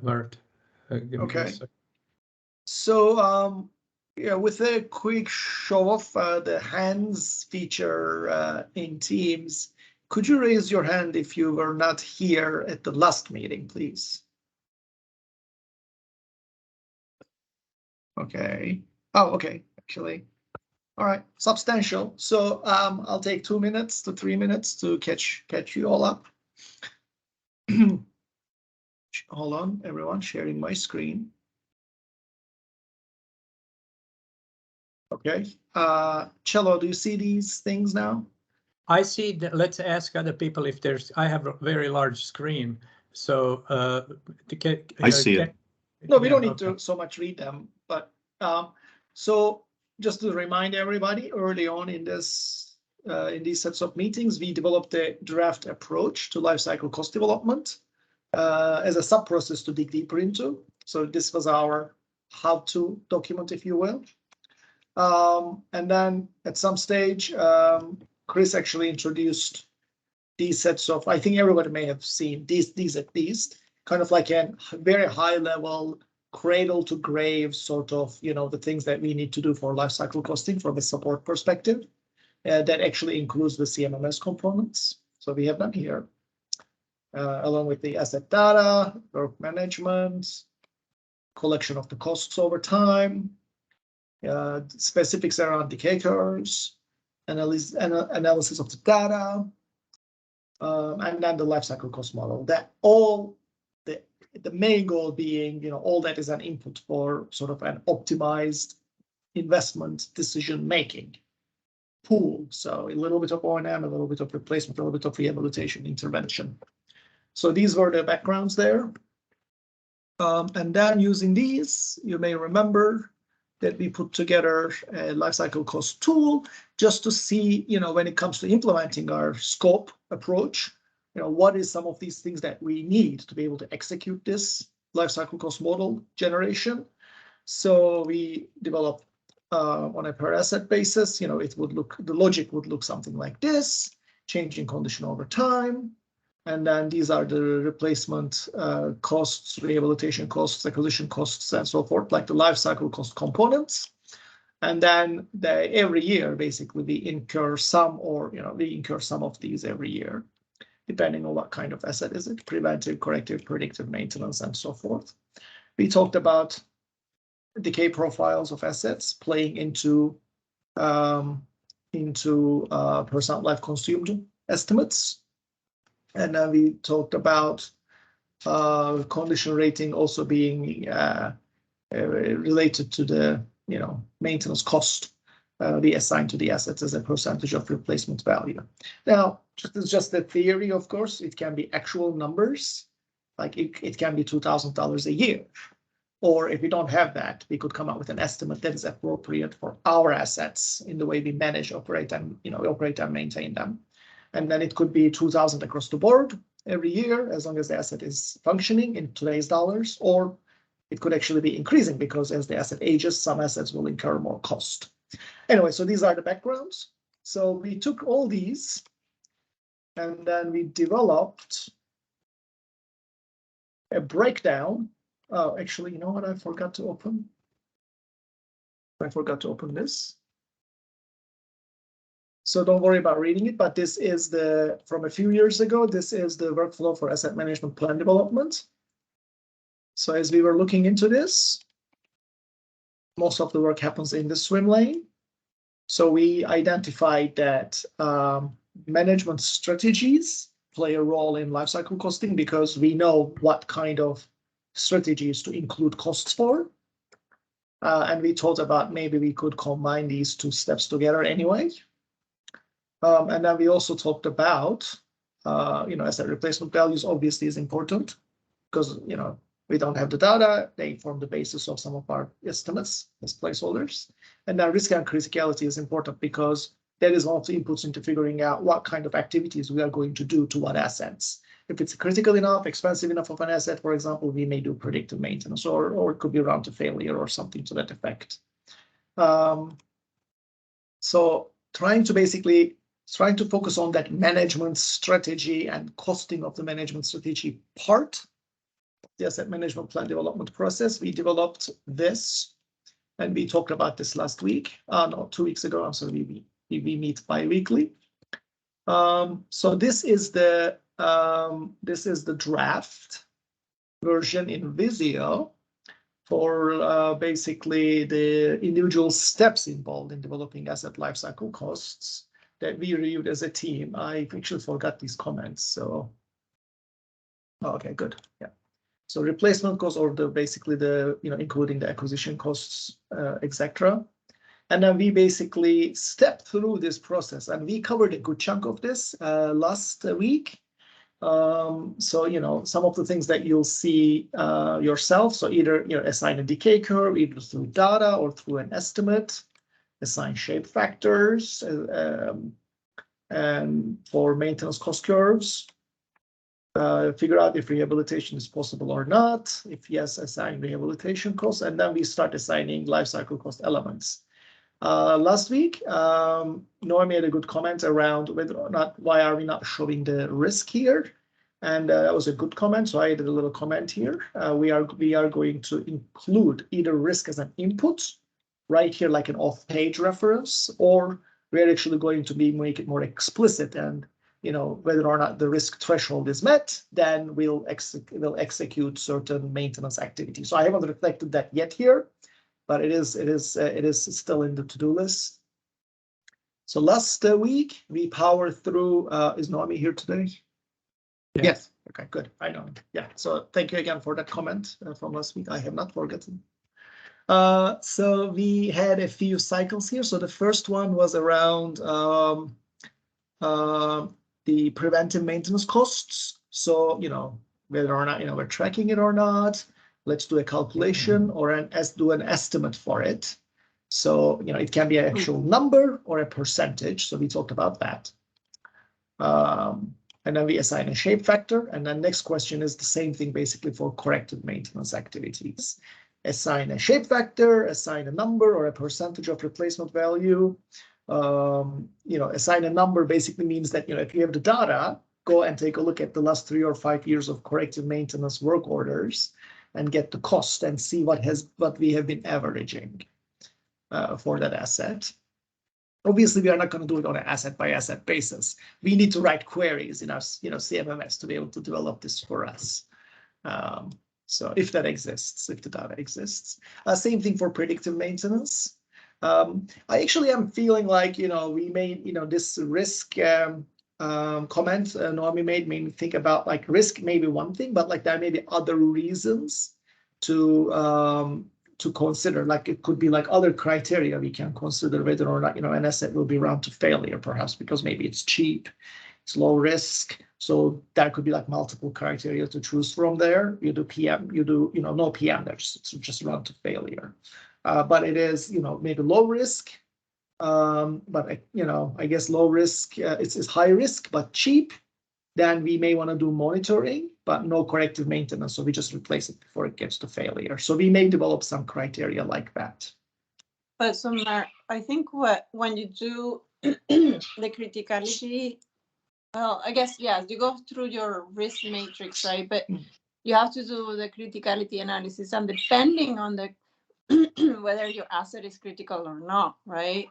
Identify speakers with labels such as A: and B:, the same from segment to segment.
A: Mert. Give me a sec.
B: So yeah, with a quick show of the hands feature in Teams, could you raise your hand if you were not here at the last meeting, please? Okay. Oh, okay, actually. All right, substantial. So I'll take 2 minutes to 3 minutes to catch you all up. Hold on, everyone, sharing my screen. Okay. Cello, do you see these things now?
A: I see that. Let's ask other people if there's. I have a very large screen, so
C: I see it.
B: No, we don't need to so much read them, but so just to remind everybody, early on in this in these sets of meetings, we developed a draft approach to lifecycle cost development as a sub-process to dig deeper into. So this was our how-to document, if you will. And then at some stage, Chris actually introduced these sets of, I think everybody may have seen these at least, kind of like a very high level cradle to grave sort of, the things that we need to do for lifecycle costing from a support perspective. That actually includes the CMMS components. So we have them here, along with the asset data, work management, collection of the costs over time, specifics around indicators, analysis of the data, and then the lifecycle cost model. That all the main goal being, all that is an input for sort of an optimized investment decision making pool. So a little bit of O&M, a little bit of replacement, a little bit of rehabilitation intervention. So these were the backgrounds there. And then using these, you may remember that we put together a lifecycle cost tool just to see, when it comes to implementing our scope approach, what is some of these things that we need to be able to execute this lifecycle cost model generation. So we developed on a per asset basis, the logic would look something like this, changing condition over time. And then these are the replacement costs, rehabilitation costs, acquisition costs, and so forth, like the life cycle cost components. And then every year, basically, we incur some of these every year, depending on what kind of asset is it, preventive, corrective, predictive maintenance, and so forth. We talked about decay profiles of assets playing into percent life consumed estimates. And then we talked about condition rating also being related to the maintenance cost we assign to the assets as a percentage of replacement value. Now, it's just a theory, of course. It can be actual numbers, like it can be $2,000 a year. Or if we don't have that, we could come up with an estimate that is appropriate for our assets in the way we manage, operate, and maintain them. And then it could be 2,000 across the board every year, as long as the asset is functioning in today's dollars, or it could actually be increasing because as the asset ages, some assets will incur more cost. Anyway, so these are the backgrounds. So we took all these and then we developed a breakdown. Oh, actually, you know what? I forgot to open this. So don't worry about reading it, but this is from a few years ago, this is the workflow for asset management plan development. So as we were looking into this, most of the work happens in the swim lane. So we identified that management strategies play a role in lifecycle costing because we know what kind of strategies to include costs for. And we thought about maybe we could combine these two steps together anyway. And then we also talked about, asset replacement values obviously is important because, we don't have the data. They form the basis of some of our estimates as placeholders. And then risk and criticality is important because that is one of the inputs into figuring out what kind of activities we are going to do to what assets. If it's critical enough, expensive enough of an asset, for example, we may do predictive maintenance or it could be run to failure or something to that effect. So trying to focus on that management strategy and costing of the management strategy part the asset management plan development process. We developed this, and we talked about this last week. No, 2 weeks ago. I'm sorry, we meet bi-weekly. So this is the draft version in Visio for basically the individual steps involved in developing asset lifecycle costs that we reviewed as a team. I actually forgot these comments, so okay, good. Yeah. So replacement costs, or basically including the acquisition costs, etc. And then we basically stepped through this process, and we covered a good chunk of this last week. So some of the things that you'll see yourself. So either assign a decay curve, either through data or through an estimate, assign shape factors, and for maintenance cost curves. Figure out if rehabilitation is possible or not. If yes, assign rehabilitation costs, and then we start assigning lifecycle cost elements. Last week, Noah made a good comment around whether or not, why are we not showing the risk here? And that was a good comment, so I added a little comment here. We are going to include either risk as an input, right here, like an off-page reference, or we're actually going to make it more explicit, and whether or not the risk threshold is met, then we'll execute certain maintenance activities. So I haven't reflected that yet here, but it is still in the to-do list. So last week we powered through. Is Naomi here today?
A: Yeah.
B: Yes. Okay, good. I know. Yeah. So thank you again for that comment from last week. I have not forgotten. So we had a few cycles here. So the first one was around the preventive maintenance costs. So whether or not we're tracking it or not. Let's do a calculation or do an estimate for it. So it can be an actual number or a percentage. So we talked about that. And then we assign a shape factor. And then next question is the same thing basically for corrective maintenance activities. Assign a shape factor, assign a number or a percentage of replacement value. Assign a number basically means that if you have the data, go and take a look at the last 3 or 5 years of corrective maintenance work orders and get the cost and see what we have been averaging for that asset. Obviously, we are not going to do it on an asset by asset basis. We need to write queries in our CMMS to be able to develop this for us. So if that exists, if the data exists, same thing for predictive maintenance. I actually am feeling like we made this risk comment Naomi made me think about, like, risk may be one thing, but like there may be other reasons to consider. Like it could be like other criteria we can consider whether or not an asset will be run to failure, perhaps because maybe it's cheap, it's low risk. So that could be like multiple criteria to choose from there. You do PM, you do no PM, there's just run to failure. But it is maybe low risk. But I guess low risk, it's high risk but cheap. Then we may want to do monitoring, but no corrective maintenance. So we just replace it before it gets to failure. So we may develop some criteria like that.
D: But so Mert, I think when you do the criticality, well, I guess, yes, you go through your risk matrix, right? But you have to do the criticality analysis, and depending on the whether your asset is critical or not, right?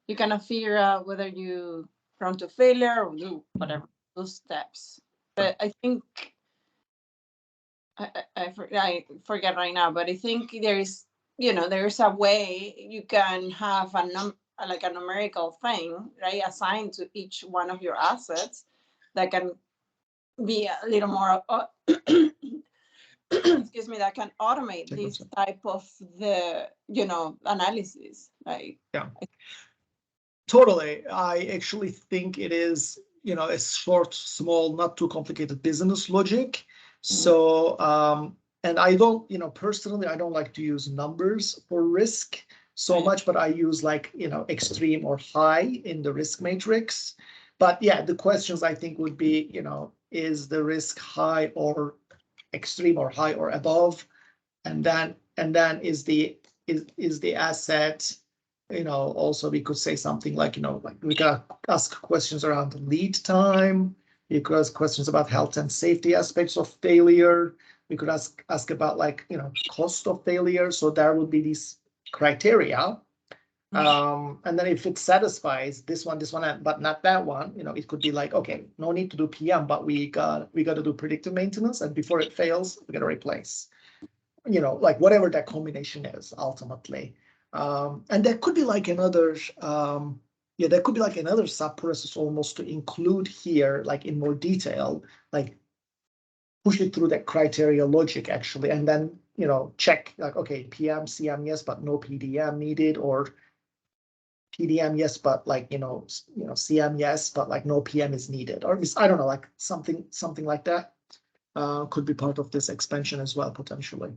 D: You kind of figure out whether you run to failure or do whatever those steps. But I think I forget right now, but I think there is a way you can have like a numerical thing, right, assigned to each one of your assets that can be a little more excuse me, that can automate this type of the analysis, right?
B: Yeah, totally. I actually think it is a short, small, not too complicated business logic. So and I don't personally I don't like to use numbers for risk so much, but I use like extreme or high in the risk matrix. But yeah, the questions I think would be is the risk high or extreme or high or above, and then is the asset also we could say something like like we can ask questions around lead time. You could ask questions about health and safety aspects of failure. we could ask about like, you know, cost of failure. So there would be these criteria. And then if it satisfies this one, but not that one, you know, it could be like, okay, no need to do PM, but we got to do predictive maintenance, and before it fails, we got to replace. You know, like whatever that combination is ultimately. And there could be like another, there could be like another sub-process almost to include here, like in more detail, like push it through that criteria logic actually, and then, you know, check like, okay, PM, CM, yes, but no PDM needed, or PDM, yes, but like, you know, CM, yes, but like no PM is needed, or I don't know, like something like that could be part of this expansion as well, potentially.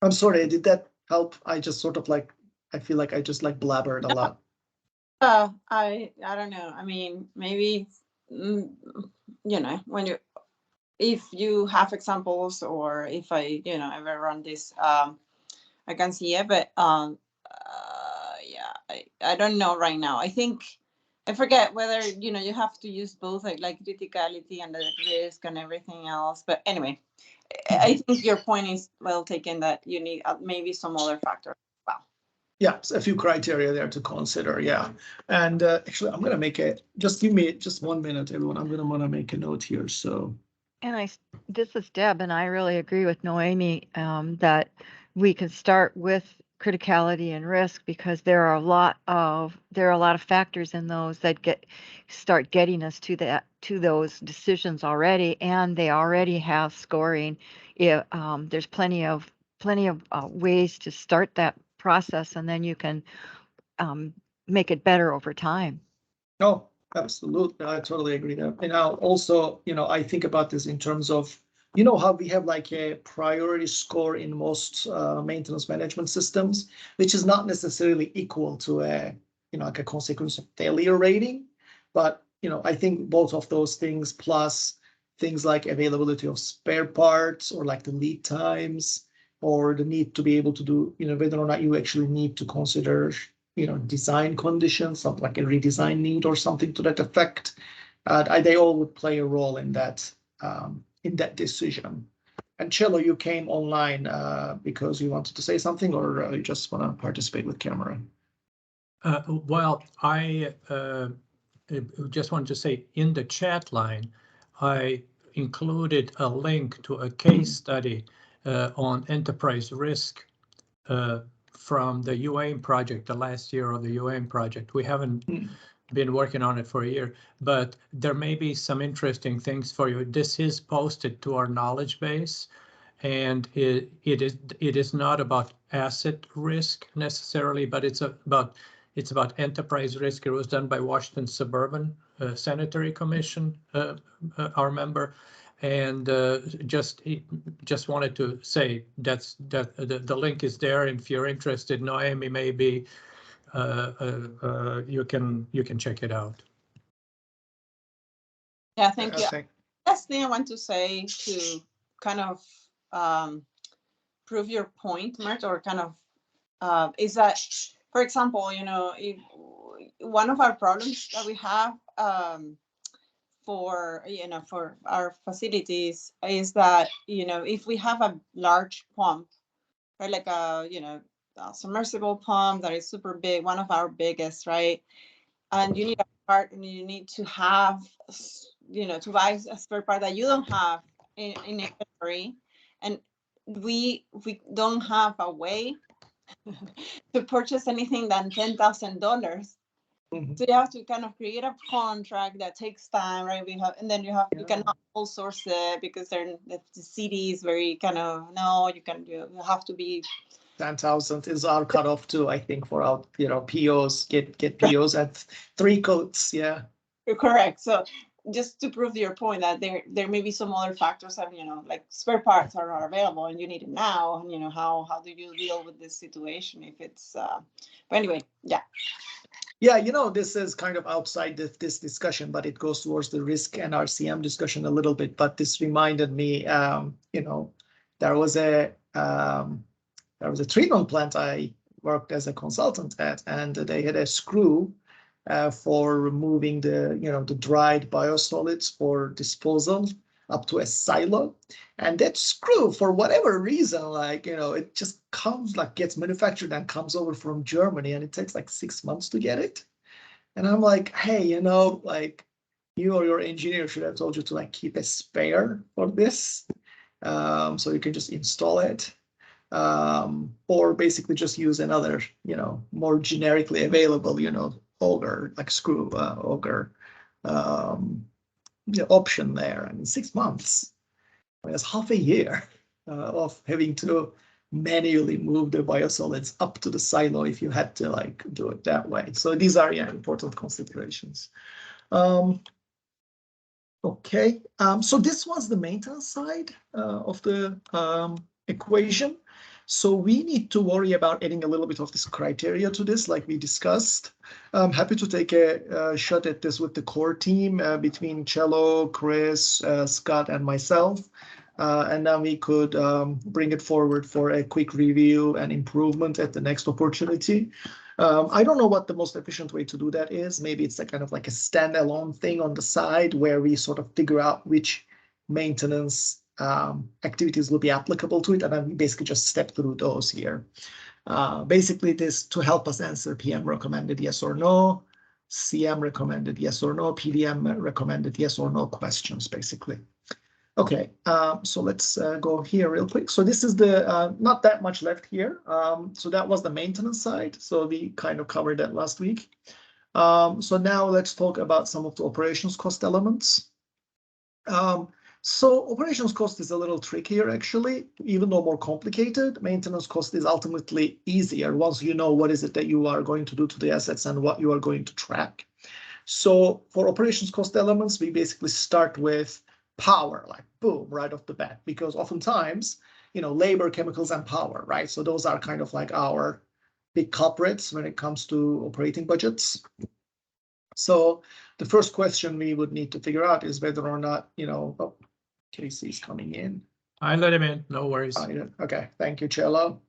B: I'm sorry, did that help? I just sort of like, I feel like I just like blabbered a lot.
D: I don't know. I mean, maybe, you know, if you have examples, or if I, you know, ever run this, I can see it, but yeah, I don't know right now. I think I forget whether, you know, you have to use both like criticality and the risk and everything else. But anyway, I think your point is well taken, that you need maybe some other factor as well.
B: Yeah, a few criteria there to consider. Yeah, and actually, I'm gonna make it. Just give me just 1 minute, everyone. I'm gonna want to make a note here. So.
E: And this is Deb, and I really agree with Noemi that we can start with criticality and risk, because there are a lot of factors in those that start getting us to those decisions already, and they already have scoring. There's plenty of ways to start that process, and then you can make it better over time.
B: Oh, absolutely. I totally agree there. And now also, you know, I think about this in terms of, you know, how we have like a priority score in most maintenance management systems, which is not necessarily equal to a, you know, like a consequence of failure rating. But, you know, I think both of those things, plus things like availability of spare parts, or like the lead times, or the need to be able to do, you know, whether or not you actually need to consider, you know, design conditions, something like a redesign need or something to that effect. They all would play a role in that decision. And Cello, you came online because you wanted to say something, or you just want to participate with camera?
A: Well, I just wanted to say, in the chat line, I included a link to a case study on enterprise risk from the UAIM project, the last year of the UAIM project. We haven't been working on it for a year, but there may be some interesting things for you. This is posted to our knowledge base, and it is not about asset risk necessarily, but it's about enterprise risk. It was done by Washington Suburban Sanitary Commission, our member. And just wanted to say that the link is there. And if you're interested, Noemi, maybe you can check it out.
D: Yeah, thank you. Last thing I want to say to kind of prove your point, Mert, or kind of is that, for example, you know, if one of our problems that we have for our facilities is that, you know, if we have a large pump, right, like a submersible pump that is super big, one of our biggest, right, and you need a part, and you need to have, you know, to buy a spare part that you don't have in inventory, and we don't have a way to purchase anything than $10,000. So you have to kind of create a contract that takes time, right? You cannot all source it, because the city is very kind of, no, you have to be
B: 10,000 is our cutoff too, I think, for our, you know, POs, get POs at 3 coats. Yeah.
D: You're correct. So just to prove your point that there may be some other factors that, you know, like spare parts are not available and you need it now. And, you know, how do you deal with this situation if it's, but anyway, yeah.
B: Yeah, you know, this is kind of outside this discussion, but it goes towards the risk and RCM discussion a little bit. But this reminded me, you know, there was a treatment plant I worked as a consultant at, and they had a screw for removing the dried biosolids for disposal. up to a silo. And that screw, for whatever reason, like, it just comes, like, gets manufactured and comes over from Germany, and it takes like 6 months to get it. And I'm like, hey, like, you or your engineer should have told you to, like, keep a spare for this, so you can just install it, or basically just use another, more generically available, auger, like screw auger option there. I mean, 6 months. I mean, that's half a year of having to manually move the biosolids up to the silo if you had to, like, do it that way. So these are, important considerations. Okay, so this was the maintenance side of the equation. So we need to worry about adding a little bit of this criteria to this, like we discussed. I'm happy to take a shot at this with the core team between Cello, Chris, Scott, and myself. And then we could bring it forward for a quick review and improvement at the next opportunity. I don't know what the most efficient way to do that is. Maybe it's a kind of like a standalone thing on the side where we sort of figure out which maintenance activities will be applicable to it, and then we basically just step through those here. Basically, it is to help us answer PM recommended yes or no, CM recommended yes or no, PDM recommended yes or no questions, basically. Okay, so let's go here real quick. So this is the, not that much left here. So that was the maintenance side. So we kind of covered that last week. So now let's talk about some of the operations cost elements. So operations cost is a little trickier, actually, even though more complicated. Maintenance cost is ultimately easier once you know what is it that you are going to do to the assets and what you are going to track. So for operations cost elements, we basically start with power, like boom, right off the bat, because oftentimes, labor, chemicals, and power, right? So those are kind of like our big culprits when it comes to operating budgets. So the first question we would need to figure out is whether or not, oh, Casey's coming in.
A: I let him in, no worries.
B: Okay, thank you, Cello.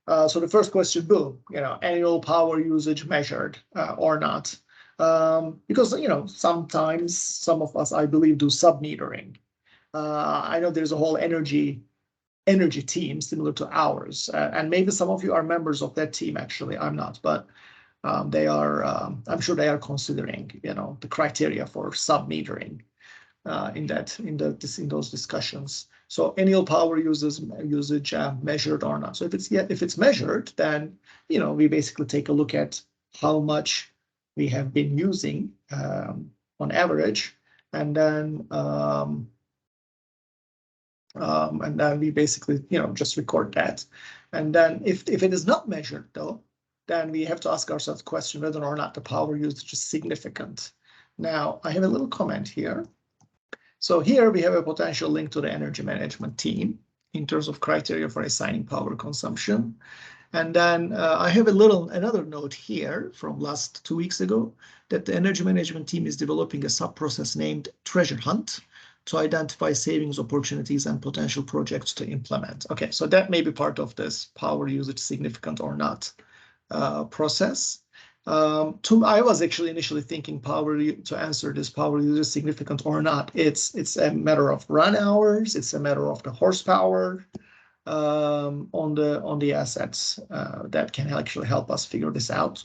B: So the first question, boom, annual power usage measured or not. Because, sometimes some of us, I believe, do sub-metering. I know there's a whole energy team similar to ours, and maybe some of you are members of that team. Actually, I'm not, but they are. I'm sure they are considering, the criteria for sub-metering in those discussions. So annual power usage measured or not. So if it's measured, then we basically take a look at how much we have been using on average, and then we basically just record that. And then if it is not measured, though, then we have to ask ourselves the question whether or not the power usage is significant. Now I have a little comment here. So here we have a potential link to the energy management team in terms of criteria for assigning power consumption. And then I have another note here from last 2 weeks ago that the energy management team is developing a sub-process named Treasure Hunt to identify savings opportunities and potential projects to implement. Okay, so that may be part of this power usage significant or not process. I was actually initially thinking to answer this power usage significant or not. It's a matter of run hours. It's a matter of the horsepower on the assets that can actually help us figure this out.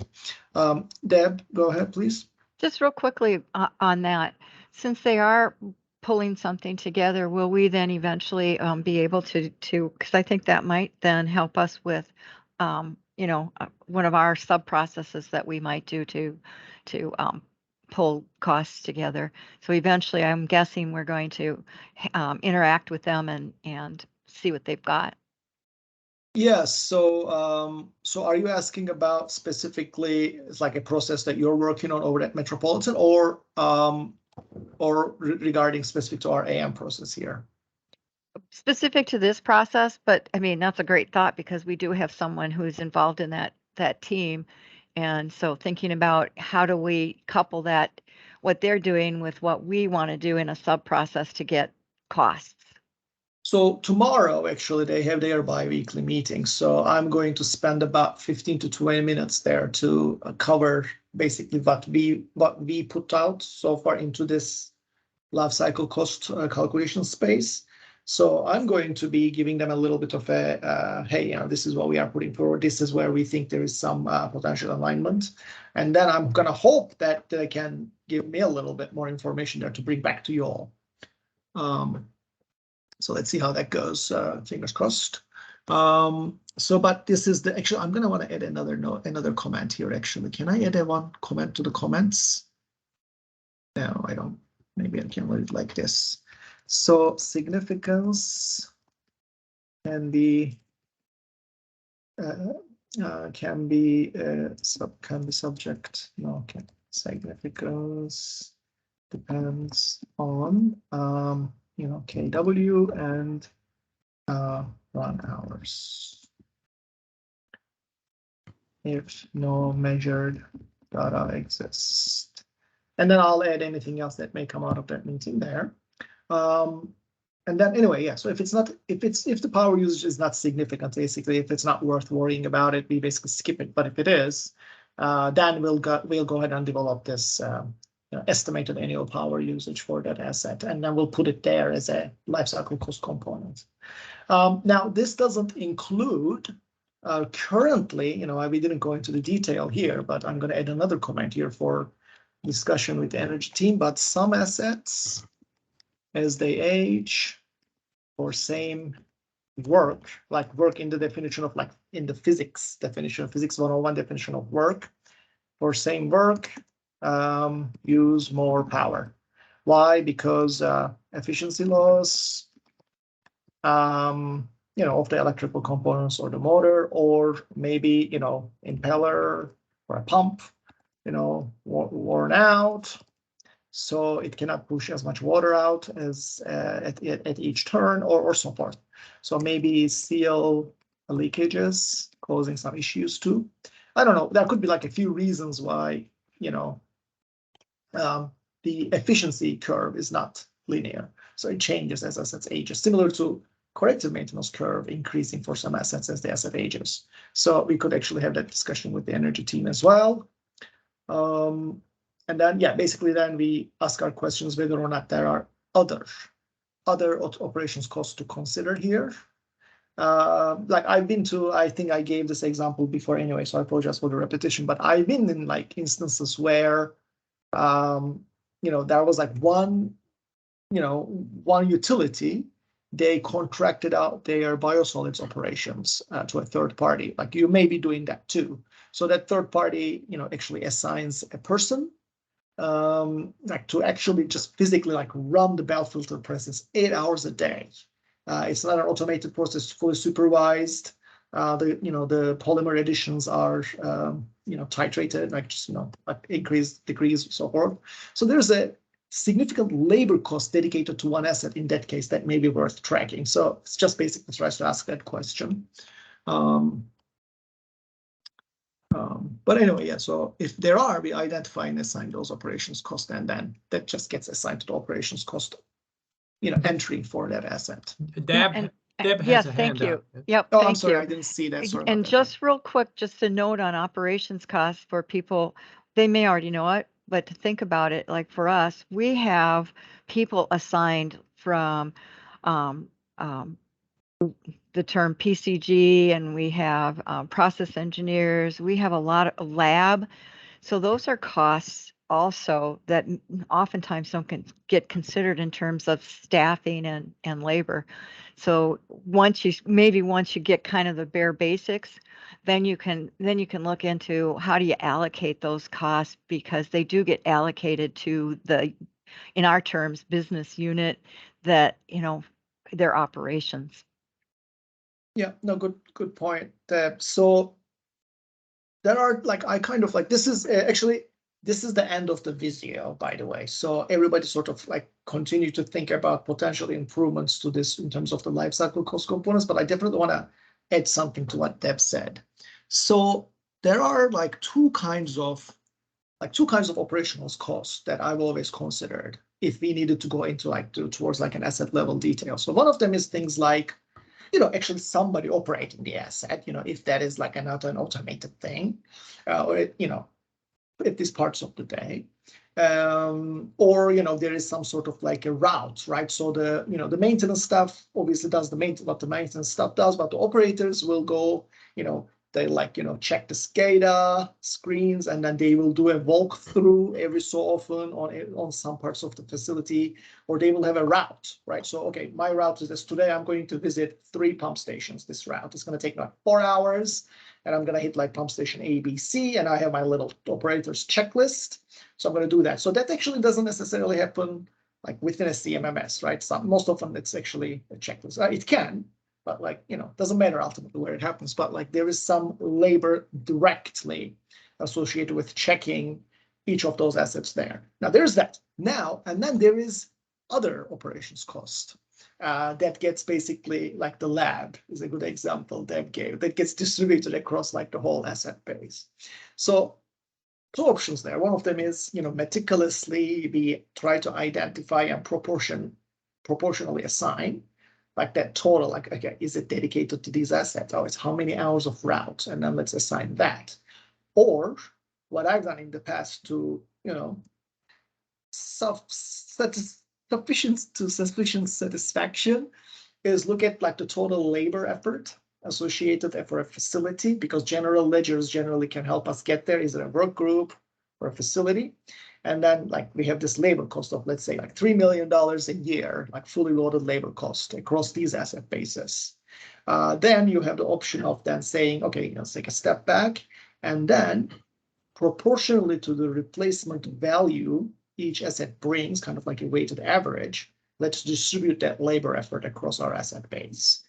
B: Deb, go ahead, please.
E: Just real quickly on that, since they are pulling something together, will we then eventually be able to, because I think that might then help us with, one of our sub processes that we might do to pull costs together. So eventually, I'm guessing we're going to interact with them and see what they've got.
B: Yes. So are you asking about specifically, it's like a process that you're working on over at Metropolitan, or regarding specific to our AM process here?
E: Specific to this process, but I mean, that's a great thought because we do have someone who's involved in that team. And so thinking about how do we couple that, what they're doing with what we want to do in a sub process to get costs.
B: So tomorrow, actually, they have their bi-weekly meeting. So I'm going to spend about 15 to 20 minutes there to cover basically what we put out so far into this life cycle cost calculation space. So I'm going to be giving them a little bit of a, hey, this is what we are putting forward. This is where we think there is some potential alignment. And then I'm going to hope that they can give me a little bit more information there to bring back to you all. So let's see how that goes. Fingers crossed. But this is the actually, I'm going to want to add another comment here. Actually, can I add one comment to the comments? No, I don't. Maybe I can write it like this. So significance can be subject. No, okay. Significance depends on kW and run hours. If no measured data exists. And then I'll add anything else that may come out of that meeting there. And then anyway, yeah, so if the power usage is not significant, basically, if it's not worth worrying about it, we basically skip it. But if it is, then we'll go ahead and develop this estimated annual power usage for that asset, and then we'll put it there as a lifecycle cost component. Now, this doesn't include currently, we didn't go into the detail here, but I'm going to add another comment here for discussion with the energy team. But some assets, as they age, for same work, like work in the definition of in the physics definition of physics 101 definition of work, for same work, use more power. Why? Because efficiency loss, of the electrical components or the motor, or maybe, impeller or a pump, worn out. So it cannot push as much water out as at each turn or so forth. So maybe seal leakages causing some issues too. I don't know. There could be like a few reasons why, the efficiency curve is not linear. So it changes as assets ages, similar to corrective maintenance curve increasing for some assets as the asset ages. So we could actually have that discussion with the energy team as well. And then, yeah, basically then we ask our questions whether or not there are other operations costs to consider here. Like I've been to, I think I gave this example before anyway, so I apologize for the repetition, but I've been in like instances where, there was like one utility, they contracted out their biosolids operations to a third party. Like you may be doing that too. So that third party, actually assigns a person like to actually just physically like run the belt filter presses 8 hours a day. It's not an automated process, fully supervised. The polymer additions are titrated, like just like increase, decrease, so forth. So there's a significant labor cost dedicated to one asset in that case that may be worth tracking. So it's just basically tries to ask that question. But anyway, yeah, so if there are, we identify and assign those operations cost, and then that just gets assigned to the operations cost, entry for that asset.
A: Deb has
E: yes,
A: a
E: thank
A: hand
E: you.
A: up.
E: Yep,
B: Oh,
E: thank
B: I'm sorry,
E: you.
B: I didn't see that. Sorry
E: And
B: about
E: just real quick, just a note on operations costs for people, they may already know it, but to think about it, like for us, we have people assigned from the term PCG, and we have process engineers. We have a lot of lab. So those are costs also that oftentimes don't get considered in terms of staffing and labor. So once you get kind of the bare basics, then you can look into how do you allocate those costs, because they do get allocated to the, in our terms, business unit that, their operations.
B: Yeah, no, good point. So there are like, I kind of like, this is actually, this is the end of the video, by the way. So everybody sort of like continue to think about potential improvements to this in terms of the life cycle cost components, but I definitely want to add something to what Deb said. So there are like two kinds of operational costs that I've always considered if we needed to go into towards like an asset level detail. So one of them is things like, actually somebody operating the asset, if that is like not an automated thing, or, at these parts of the day. Or, there is some sort of like a route, right? So the maintenance stuff obviously does what the maintenance stuff does, but the operators will go, they check the SCADA screens, and then they will do a walkthrough every so often on some parts of the facility, or they will have a route, right? So, okay, my route is this. Today I'm going to visit 3 pump stations. This route is going to take like 4 hours, and I'm going to hit like pump station A, B, C, and I have my little operator's checklist. So I'm going to do that. So that actually doesn't necessarily happen like within a CMMS, right? Most often it's actually a checklist. It can, but doesn't matter ultimately where it happens. But there is some labor directly associated with checking each of those assets there. Now there's that. And then there is other operations cost. That gets basically like the lab is a good example Deb gave, that gets distributed across like the whole asset base. So 2 options there. One of them is, meticulously we try to identify and proportionally assign like that total, like, okay, is it dedicated to these assets? Oh, it's how many hours of route, and then let's assign that. Or what I've done in the past to, sufficient satisfaction is look at like the total labor effort associated for a facility, because general ledgers generally can help us get there. Is it a work group or a facility? And then like we have this labor cost of, let's say, like $3 million a year, like fully loaded labor cost across these asset bases. Then you have the option of then saying, okay, let's take a step back, and then proportionally to the replacement value each asset brings, kind of like a weighted average, let's distribute that labor effort across our asset base.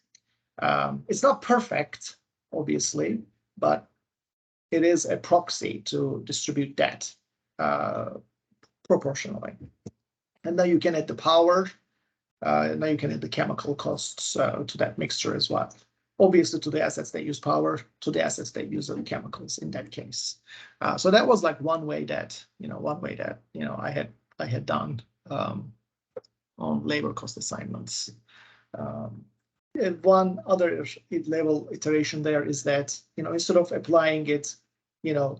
B: It's not perfect, obviously, but it is a proxy to distribute that proportionally. And now you can add the power, now you can add the chemical costs to that mixture as well. Obviously, to the assets that use power, to the assets that use the chemicals in that case. So that was like one way that I had done on labor cost assignments. One other level iteration there is that, instead of applying it,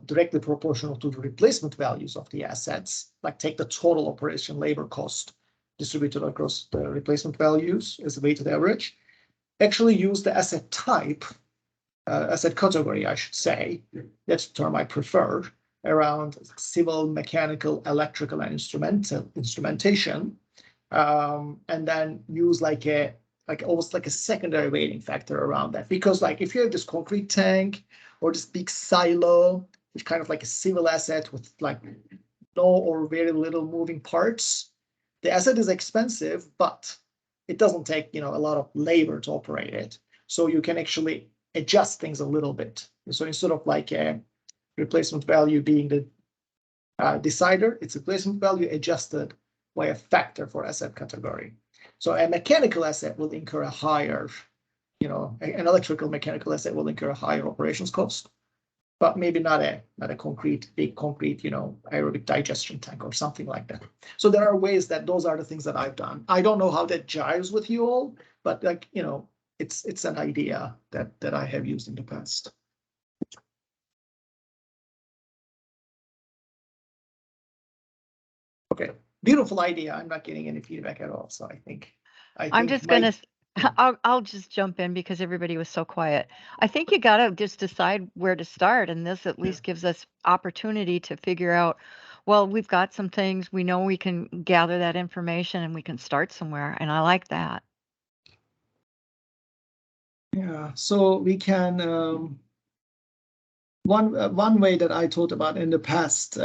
B: directly proportional to the replacement values of the assets, like take the total operation labor cost distributed across the replacement values as a weighted average, actually use the asset type, asset category, I should say, that's the term I prefer, around civil, mechanical, electrical, and instrumentation, and then use almost like a secondary weighting factor around that. Because like if you have this concrete tank or this big silo, which kind of like a civil asset with like no or very little moving parts, the asset is expensive, but it doesn't take a lot of labor to operate it. So you can actually adjust things a little bit. So instead of like a replacement value being the decider, it's replacement value adjusted by a factor for asset category. So a mechanical asset will incur a higher, an electrical mechanical asset will incur a higher operations cost, but maybe not a big concrete, aerobic digestion tank or something like that. So there are ways that those are the things that I've done. I don't know how that jives with you all, but it's an idea that I have used in the past. Okay, beautiful idea. I'm not getting any feedback at all, so I think
E: I'm just gonna. I'll just jump in because everybody was so quiet. I think you gotta just decide where to start, and this at least gives us opportunity to figure out. Well, we've got some things we know we can gather that information, and we can start somewhere. And I like that.
B: Yeah, so we can. One way that I thought about in the past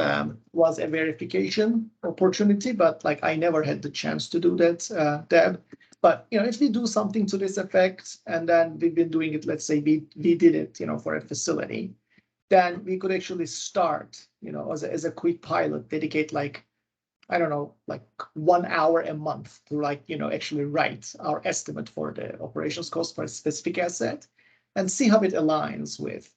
B: was a verification opportunity, but like I never had the chance to do that, Deb. But if we do something to this effect, and then we've been doing it, let's say we did it, for a facility, then we could actually start, as a quick pilot, dedicate like, I don't know, like 1 hour a month to actually write our estimate for the operations cost for a specific asset, and see how it aligns with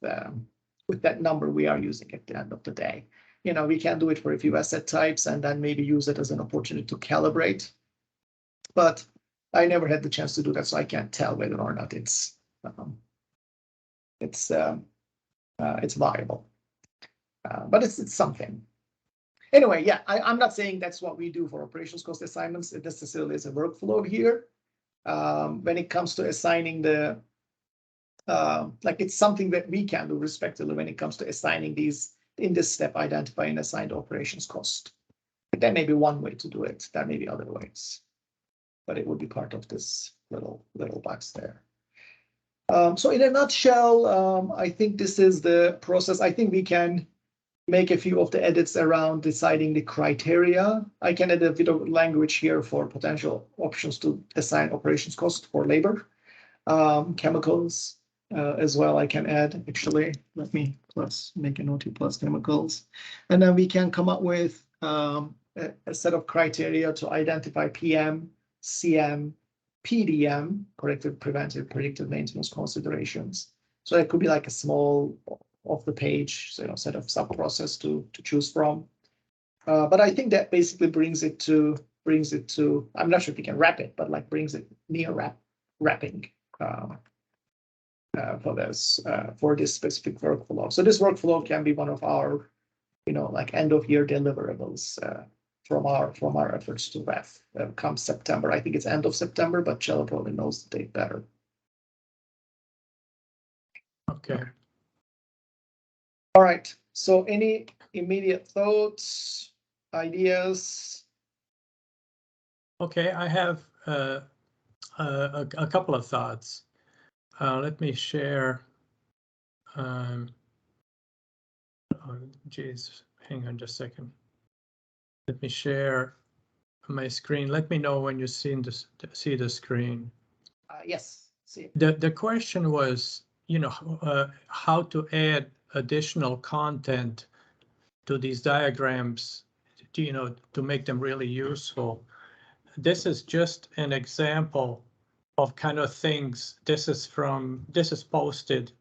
B: that number we are using at the end of the day. We can do it for a few asset types and then maybe use it as an opportunity to calibrate. But I never had the chance to do that, so I can't tell whether or not it's viable. But it's something. Anyway, yeah, I'm not saying that's what we do for operations cost assignments. It necessarily is a workflow here. When it comes to assigning the, like it's something that we can do respectively when it comes to assigning these in this step, identify and assign the operations cost. That may be one way to do it. There may be other ways, but it would be part of this little box there. So in a nutshell, I think this is the process. I think we can make a few of the edits around deciding the criteria. I can add a bit of language here for potential options to assign operations cost for labor, chemicals as well. I can add, actually, let me make a note here, plus chemicals. And then we can come up with a set of criteria to identify PM, CM, PDM, corrective, preventive, predictive maintenance considerations. So it could be like a small off the page, so, set of sub-process to choose from. But I think that basically brings it to, I'm not sure if you can wrap it, but like brings it near wrapping for this specific workflow. So this workflow can be one of our, like end of year deliverables from our efforts to wrap come September. I think it's end of September, but Chella probably knows the date better.
A: Okay.
B: All right. So any immediate thoughts, ideas?
A: Okay, I have a couple of thoughts. Let me share. Oh, geez, hang on just a second. Let me share my screen. Let me know when you see the screen.
B: Yes. See.
A: The question was, how to add additional content to these diagrams, to make them really useful. This is just an example of kind of things. This is posted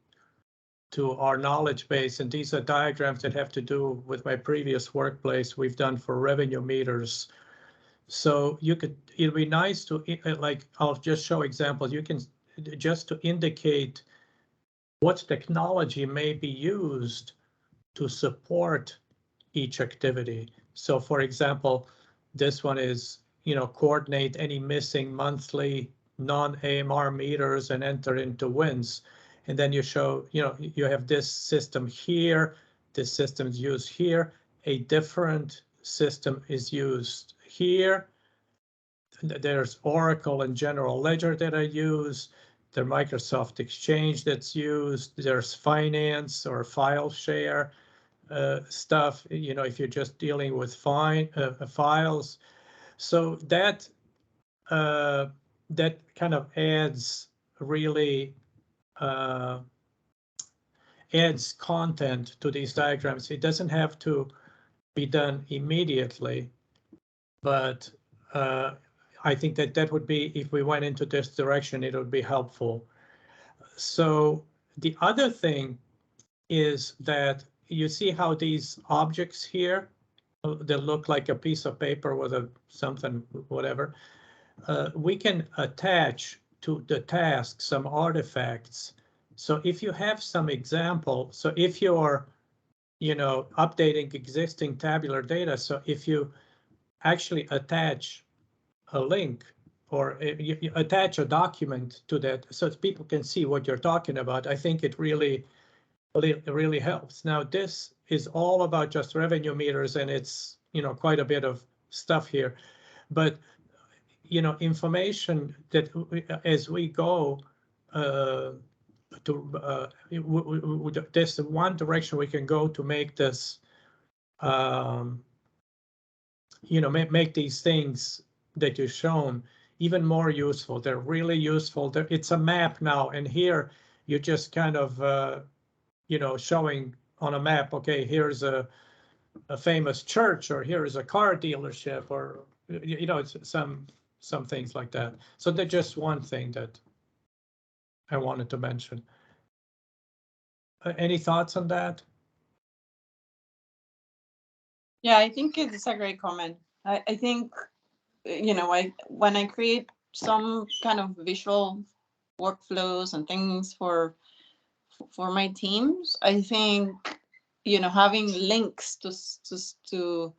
A: to our knowledge base, and these are diagrams that have to do with my previous workplace we've done for revenue meters. So it'd be nice to, like, I'll just show examples. You can just to indicate what technology may be used to support each activity. So for example, this one is, coordinate any missing monthly non-AMR meters and enter into wins. And then you show, you have this system here, this system is used here, a different system is used here. There's Oracle and General Ledger that are used. There's Microsoft Exchange that's used. There's finance or file share stuff, if you're just dealing with files. So that kind of really adds content to these diagrams. It doesn't have to be done immediately, but I think that would be, if we went into this direction, it would be helpful. So the other thing is that you see how these objects here, they look like a piece of paper with something, whatever. We can attach to the task some artifacts. So if you have some example, so if you're, updating existing tabular data, so if you actually attach a link or you attach a document to that so people can see what you're talking about, I think it really helps. Now, this is all about just revenue meters, and it's, quite a bit of stuff here. But, information that as we go there's one direction we can go to make this, make these things that you've shown even more useful. They're really useful. It's a map now, and here you're just kind of showing on a map, okay, here's a famous church, or here is a car dealership, or it's some things like that. So they're just one thing that I wanted to mention. Any thoughts on that?
D: Yeah, I think it's a great comment. I think, when I create some kind of visual workflows and things for my teams, I think, having links to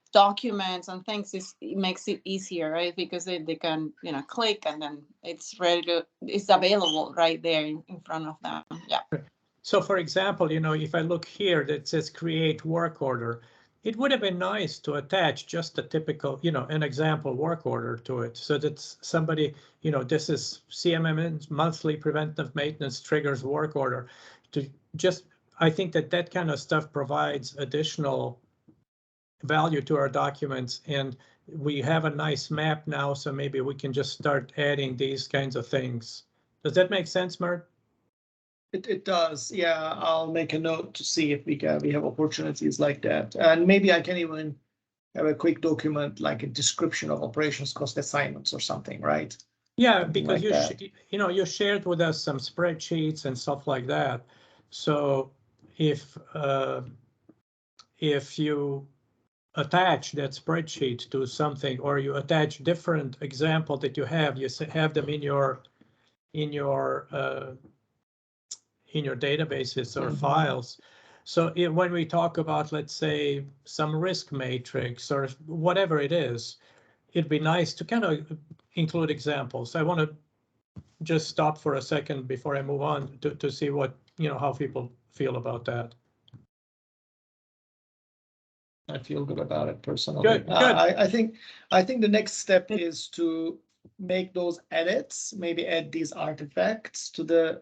D: documents and things, it makes it easier, right? Because they can, you know, click and then it's ready to, it's available right there in front of them. Yeah.
A: So for example, you know, if I look here that says create work order, it would have been nice to attach just a typical, you know, an example work order to it so that somebody, you know, this is CMMN's monthly preventive maintenance triggers work order. To just, I think that that kind of stuff provides additional value to our documents, and we have a nice map now, so maybe we can just start adding these kinds of things. Does that make sense, Mert?
B: It does, yeah. I'll make a note to see if we have opportunities like that, and maybe I can even have a quick document like a description of operations cost assignments or something, right?
A: Yeah,
B: Something
A: because
B: like
A: you know, you shared with us some spreadsheets and stuff like that. So if you attach that spreadsheet to something, or you attach different example that you have have them in your databases or files. So when we talk about, let's say, some risk matrix or whatever it is, it'd be nice to kind of include examples. I want to just stop for a second before I move on to see what, you know, how people feel about that.
B: I feel good about it personally.
A: Good, good.
B: I think the next step is to make those edits, maybe add these artifacts to the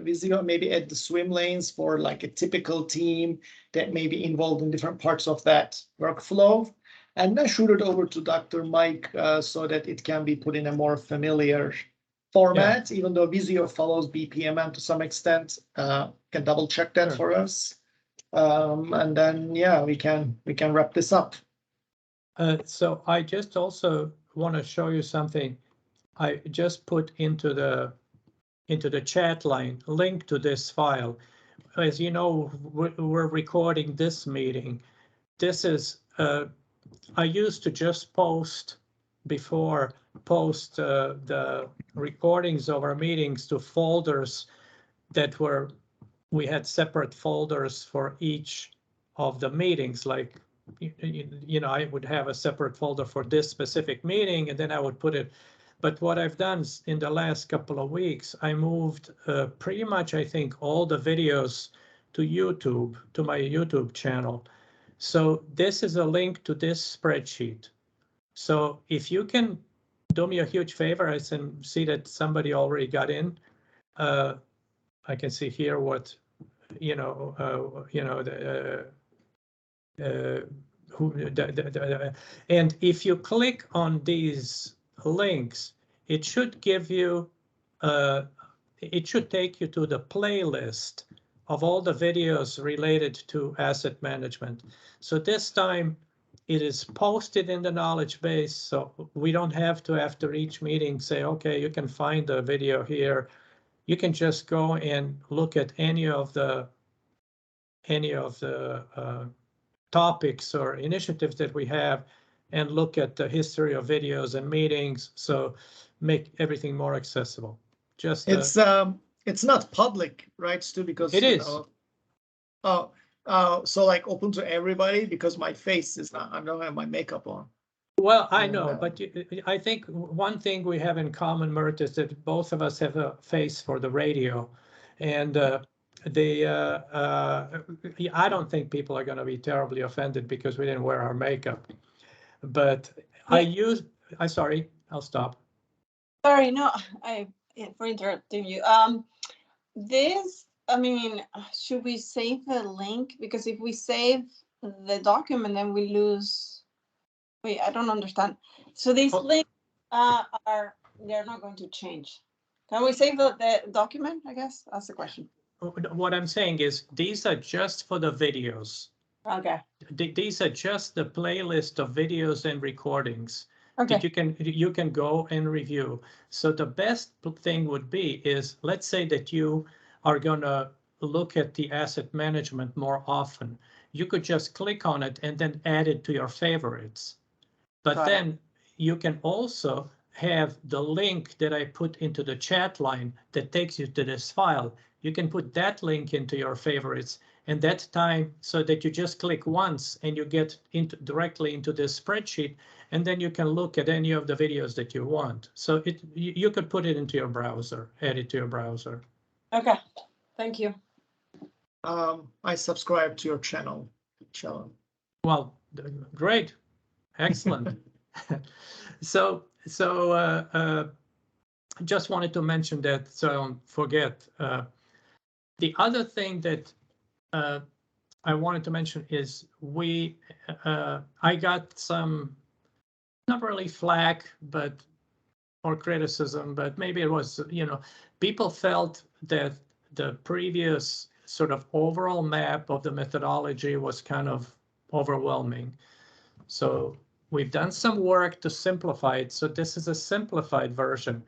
B: Visio, maybe add the swim lanes for like a typical team that may be involved in different parts of that workflow, and then shoot it over to Dr. Mike so that it can be put in a more familiar format, even though Visio follows BPMN to some extent. Can double check that for us. And then, yeah, we can wrap this up.
A: So I just also want to show you something. I just put into the chat line link to this file. As you know, we're recording this meeting. This is I used to just post the recordings of our meetings to folders that we had separate folders for each of the meetings. Like, you know, I would have a separate folder for this specific meeting, and then I would put it. But what I've done in the last couple of weeks, I moved pretty much, I think, all the videos to YouTube, to my YouTube channel. So this is a link to this spreadsheet. So if you can do me a huge favor, I can see that somebody already got in. I can see here what, you know, and if you click on these links, it should give you, it should take you to the playlist of all the videos related to asset management. So this time it is posted in the knowledge base, so we don't have to, after each meeting, say, okay, you can find the video here. You can just go and look at any of the topics or initiatives that we have and look at the history of videos and meetings. So make everything more accessible. Just
B: it's not public, right, Stu? Because
A: it is.
B: So like open to everybody, because my face is not. I don't have my makeup on.
A: Well, I know, but I think one thing we have in common, Mert, is that both of us have a face for the radio, and I don't think people are going to be terribly offended because we didn't wear our makeup. But sorry, I'll stop.
D: Sorry, no, for interrupting you. This, I mean, should we save the link? Because if we save the document, then we lose. Wait, I don't understand. So these links they're not going to change. Can we save the document? I guess that's the question.
A: What I'm saying is these are just for the videos.
D: Okay.
A: These are just the playlist of videos and recordings.
D: Okay.
A: That you can go and review. So the best thing would be is, let's say that you are going to look at the asset management more often. You could just click on it and then add it to your favorites. But then you can also have the link that I put into the chat line that takes you to this file. You can put that link into your favorites, and that time so that you just click once and you get directly into this spreadsheet, and then you can look at any of the videos that you want. So you could put it into your browser, add it to your browser.
D: Okay, thank you.
B: I subscribe to your channel.
A: Well, great, excellent. So just wanted to mention that so I don't forget. The other thing that I wanted to mention is I got some, not really flack, or criticism, but maybe it was, people felt that the previous sort of overall map of the methodology was kind of overwhelming. So we've done some work to simplify it. So this is a simplified version.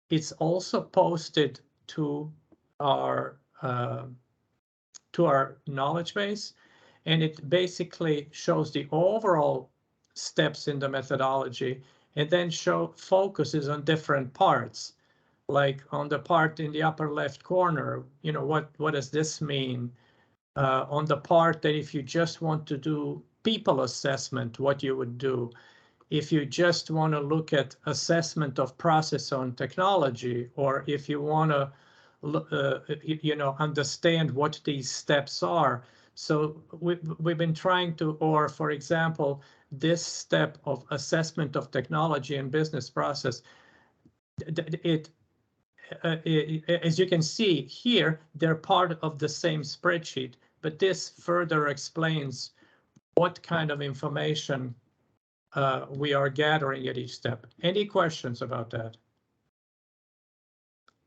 A: It's also posted to our knowledge base, and it basically shows the overall steps in the methodology, and then focuses on different parts, like on the part in the upper left corner. What does this mean? On the part that if you just want to do people assessment, what you would do. If you just want to look at assessment of process on technology, or if you want to understand what these steps are. So we've been trying to, or for example, this step of assessment of technology and business process, as you can see here, they're part of the same spreadsheet, but this further explains what kind of information we are gathering at each step. Any questions about that?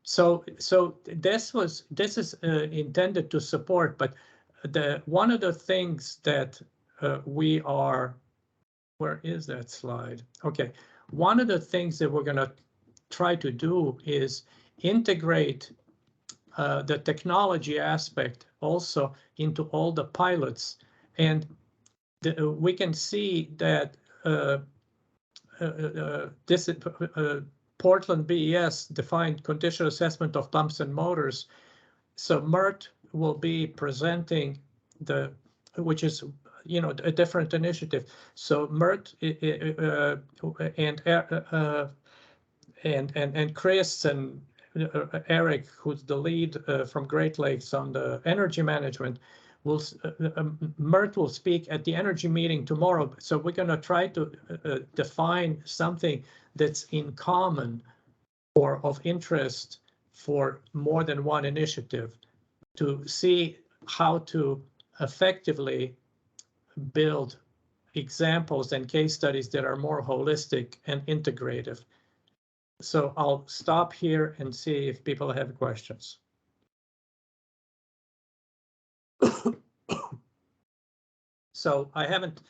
A: So this is intended to support, but one of the things that we are, where is that slide? Okay, one of the things that we're going to try to do is integrate the technology aspect also into all the pilots, and we can see that this Portland BES defined condition assessment of pumps and motors. So Mert will be presenting which is a different initiative. So Mert and Chris and Eric, who's the lead from Great Lakes on the energy management, Mert will speak at the energy meeting tomorrow. So we're going to try to define something that's in common or of interest for more than one initiative, to see how to effectively build examples and case studies that are more holistic and integrative. So I'll stop here and see if people have questions. So I haven't,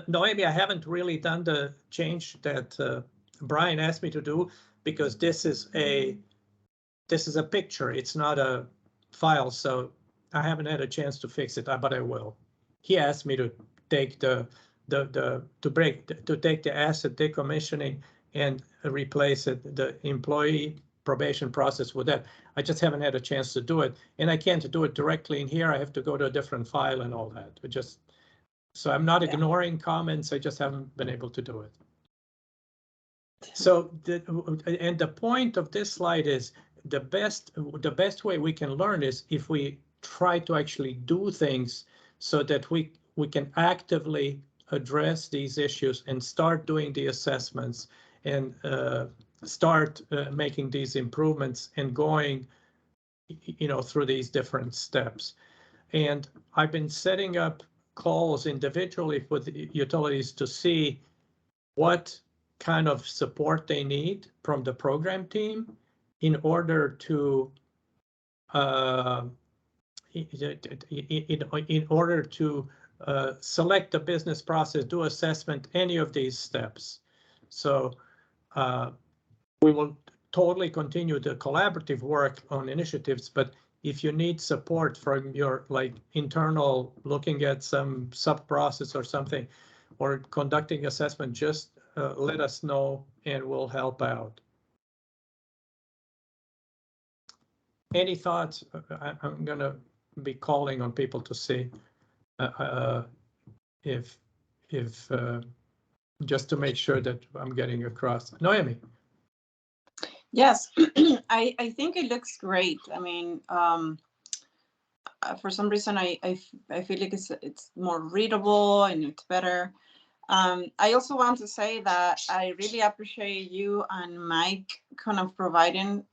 A: Noemi, I haven't really done the change that Brian asked me to do, because this is a picture. It's not a file, so I haven't had a chance to fix it, but I will. He asked me to take take the asset decommissioning and replace it, the employee probation process with that. I just haven't had a chance to do it, and I can't do it directly in here. I have to go to a different file and all that. So I'm not ignoring comments. I just haven't been able to do it. So the point of this slide is the best way we can learn is if we try to actually do things so that we can actively address these issues and start doing the assessments and start making these improvements and going through these different steps. And I've been setting up calls individually with utilities to see what kind of support they need from the program team in order to select the business process, do assessment, any of these steps. So we will totally continue the collaborative work on initiatives, but if you need support from your internal, looking at some sub-process or something, or conducting assessment, just let us know and we'll help out. Any thoughts? I'm gonna be calling on people to see if just to make sure that I'm getting across. Noemi.
D: Yes, I think it looks great. I mean, for some reason, I feel like it's more readable and it's better. I also want to say that I really appreciate you and Mike kind of providing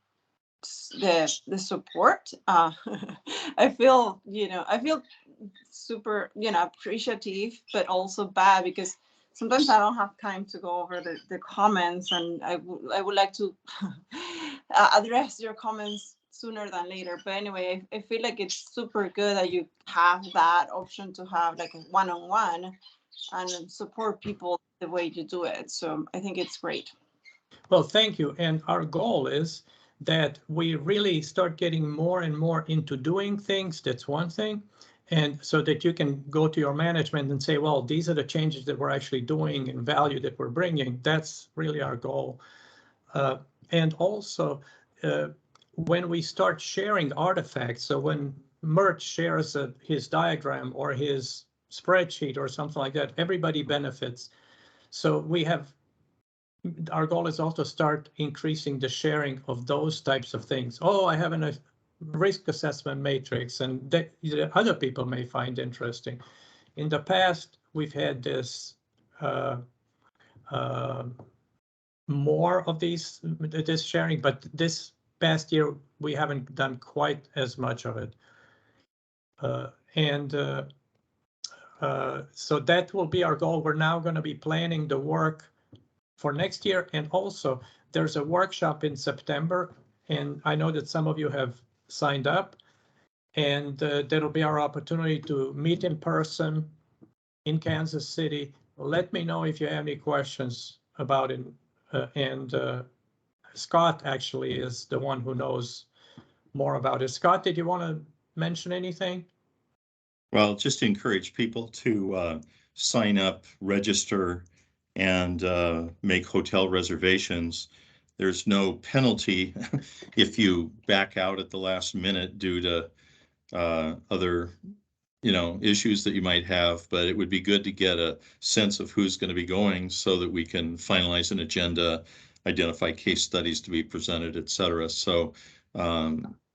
D: the support. I feel super appreciative, but also bad because sometimes I don't have time to go over the comments, and I would like to address your comments sooner than later. But anyway, I feel like it's super good that you have that option to have like a one-on-one and support people the way you do it. So I think it's great.
A: Well, thank you. And our goal is that we really start getting more and more into doing things. That's one thing. And so that you can go to your management and say, well, these are the changes that we're actually doing and value that we're bringing. That's really our goal. And also, when we start sharing artifacts, so when Mert shares his diagram or his spreadsheet or something like that, everybody benefits. So our goal is also start increasing the sharing of those types of things. Oh, I have a risk assessment matrix, and that other people may find interesting. In the past, we've had this more of this sharing, but this past year we haven't done quite as much of it. So that will be our goal. We're now going to be planning the work for next year, and also there's a workshop in September, and I know that some of you have signed up, and that'll be our opportunity to meet in person in Kansas City. Let me know if you have any questions about it, and Scott actually is the one who knows more about it. Scott, did you want to mention anything?
C: Well, just to encourage people to sign up, register, and make hotel reservations. There's no penalty if you back out at the last minute due to other issues that you might have, but it would be good to get a sense of who's going to be going so that we can finalize an agenda, identify case studies to be presented, etc. So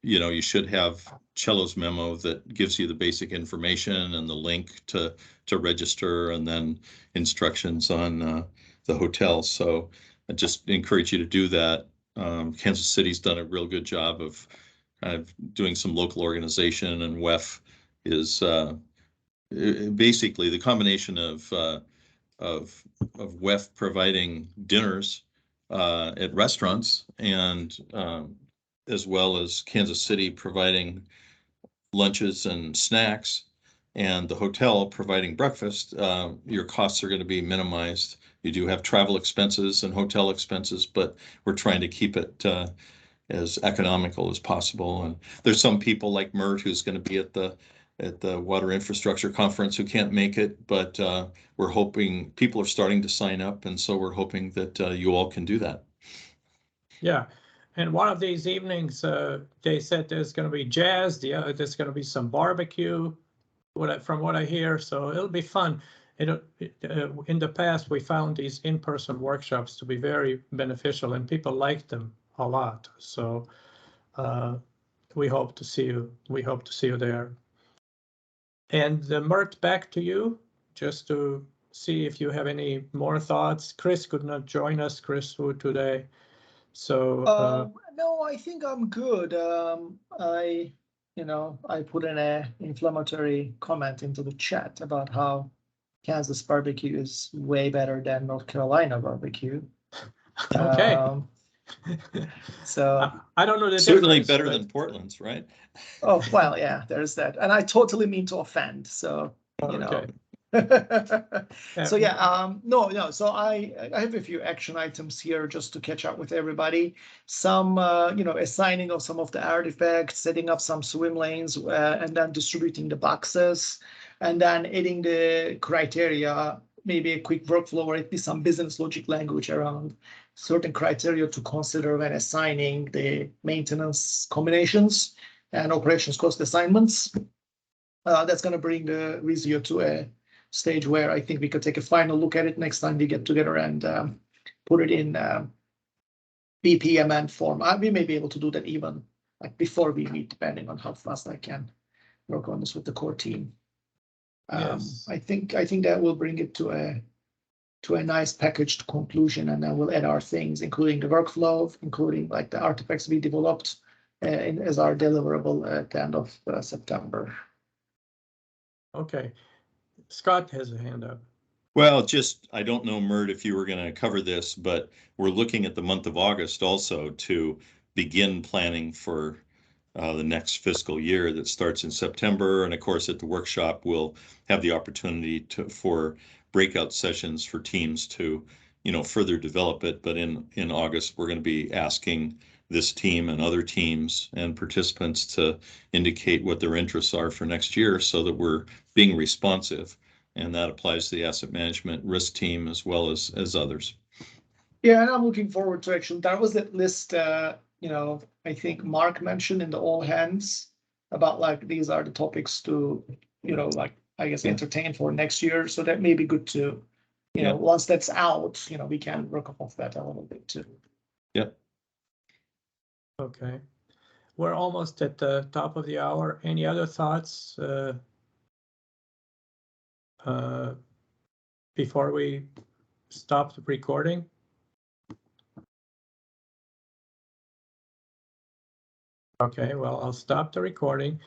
C: you should have Cello's memo that gives you the basic information and the link to register, and then instructions on the hotel. So I just encourage you to do that. Kansas City's done a real good job of kind of doing some local organization, and WEF is basically the combination of WEF providing dinners at restaurants, and as well as Kansas City providing lunches and snacks, and the hotel providing breakfast. Your costs are going to be minimized. You do have travel expenses and hotel expenses, but we're trying to keep it as economical as possible. And there's some people like Mert who's going to be at the Water Infrastructure Conference who can't make it, but we're hoping people are starting to sign up, and so we're hoping that you all can do that.
A: Yeah, and one of these evenings, they said there's going to be jazz. There's going to be some barbecue, from what I hear. So it'll be fun. In the past, we found these in-person workshops to be very beneficial, and people liked them a lot. So we hope to see you. We hope to see you there. And Mert, back to you, just to see if you have any more thoughts. Chris could not join us, Chris Wu, today. So
B: no, I think I'm good. I put in an inflammatory comment into the chat about how Kansas barbecue is way better than North Carolina barbecue.
A: Okay.
B: So
A: I don't know the
C: certainly
A: difference,
C: better than Portland's, right?
B: Oh well, yeah, there's that, and I totally mean to offend. So
A: okay.
B: So yeah, no. So I have a few action items here just to catch up with everybody. Some assigning of some of the artifacts, setting up some swim lanes, and then distributing the boxes, and then adding the criteria, maybe a quick workflow or at least some business logic language around certain criteria to consider when assigning the maintenance combinations and operations cost assignments. That's going to bring the Visio to a stage where I think we could take a final look at it next time we get together and put it in BPMN form. We may be able to do that even like before we meet, depending on how fast I can work on this with the core team.
A: Yes.
B: I think that will bring it to a nice packaged conclusion, and then we'll add our things, including the workflow, including like the artifacts we developed as our deliverable at the end of September.
A: Okay. Scott has a hand up.
C: Well, just, I don't know, Mert, if you were going to cover this, but we're looking at the month of August also to begin planning for the next fiscal year that starts in September. And of course, at the workshop, we'll have the opportunity for breakout sessions for teams to, further develop it. But in August, we're going to be asking this team and other teams and participants to indicate what their interests are for next year so that we're being responsive. And that applies to the asset management risk team as well as others.
B: Yeah, and I'm looking forward to actually, that was that list, I think Mark mentioned in the all hands about like, these are the topics to, I guess, entertain for next year. So that may be good to, once that's out, we can work off that a little bit too.
C: Yep.
A: Okay. We're almost at the top of the hour. Any other thoughts before we stop the recording? Okay, well, I'll stop the recording.